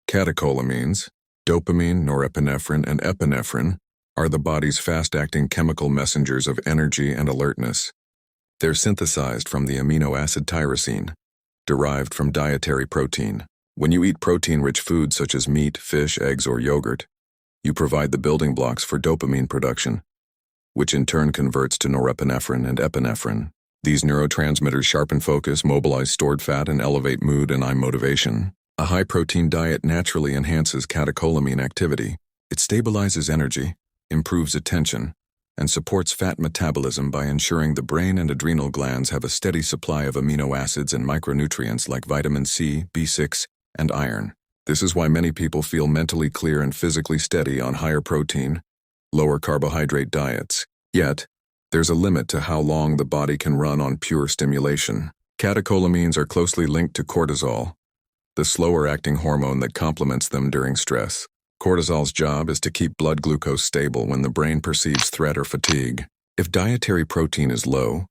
Catecholamines, dopamine, norepinephrine, and epinephrine, are the body's fast-acting chemical messengers of energy and alertness. They're synthesized from the amino acid tyrosine, derived from dietary protein. When you eat protein-rich foods such as meat, fish, eggs, or yogurt, you provide the building blocks for dopamine production, which in turn converts to norepinephrine and epinephrine. These neurotransmitters sharpen focus, mobilize stored fat, and elevate mood and eye motivation. A high-protein diet naturally enhances catecholamine activity. It stabilizes energy, improves attention, and supports fat metabolism by ensuring the brain and adrenal glands have a steady supply of amino acids and micronutrients like vitamin C, B6, and iron. This is why many people feel mentally clear and physically steady on higher protein, lower carbohydrate diets. Yet, there's a limit to how long the body can run on pure stimulation. Catecholamines are closely linked to cortisol, the slower-acting hormone that complements them during stress. Cortisol's job is to keep blood glucose stable when the brain perceives threat or fatigue. If dietary protein is low,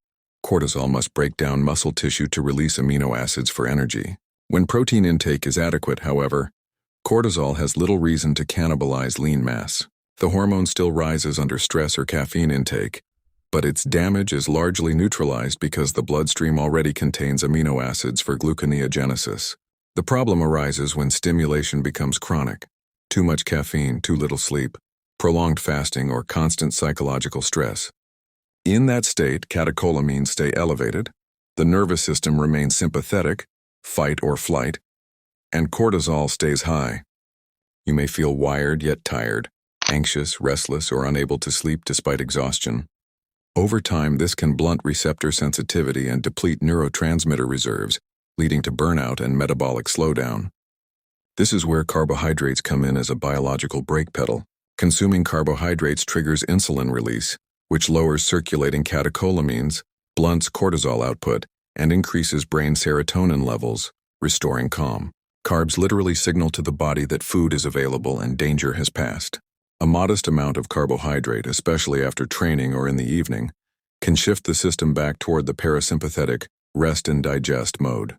cortisol must break down muscle tissue to release amino acids for energy. When protein intake is adequate, however, cortisol has little reason to cannibalize lean mass. The hormone still rises under stress or caffeine intake, but its damage is largely neutralized because the bloodstream already contains amino acids for gluconeogenesis. The problem arises when stimulation becomes chronic. Too much caffeine, too little sleep, prolonged fasting, or constant psychological stress. In that state, catecholamines stay elevated, the nervous system remains sympathetic, fight or flight, and cortisol stays high. You may feel wired yet tired, anxious, restless, or unable to sleep despite exhaustion. Over time, this can blunt receptor sensitivity and deplete neurotransmitter reserves, leading to burnout and metabolic slowdown. This is where carbohydrates come in as a biological brake pedal. Consuming carbohydrates triggers insulin release, which lowers circulating catecholamines, blunts cortisol output, and increases brain serotonin levels, restoring calm. Carbs literally signal to the body that food is available and danger has passed. A modest amount of carbohydrate, especially after training or in the evening, can shift the system back toward the parasympathetic, rest and digest mode.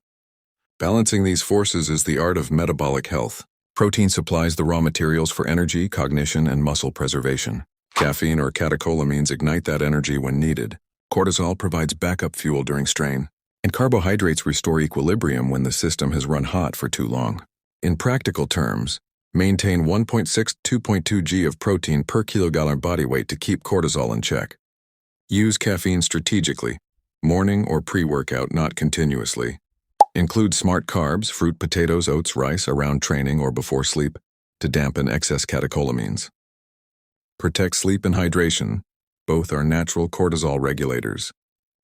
Balancing these forces is the art of metabolic health. Protein supplies the raw materials for energy, cognition, and muscle preservation. Caffeine or catecholamines ignite that energy when needed. Cortisol provides backup fuel during strain. And carbohydrates restore equilibrium when the system has run hot for too long. In practical terms, maintain 1.6–2.2 g of protein per kilogram body weight to keep cortisol in check. Use caffeine strategically, morning or pre-workout, not continuously. Include smart carbs, fruit, potatoes, oats, rice, around training or before sleep, to dampen excess catecholamines. Protect sleep and hydration. Both are natural cortisol regulators.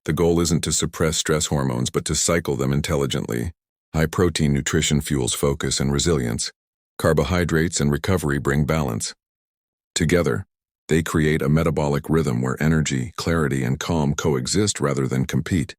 The goal isn't to suppress stress hormones, but to cycle them intelligently. High-protein nutrition fuels focus and resilience. Carbohydrates and recovery bring balance. Together, they create a metabolic rhythm where energy, clarity, and calm coexist rather than compete.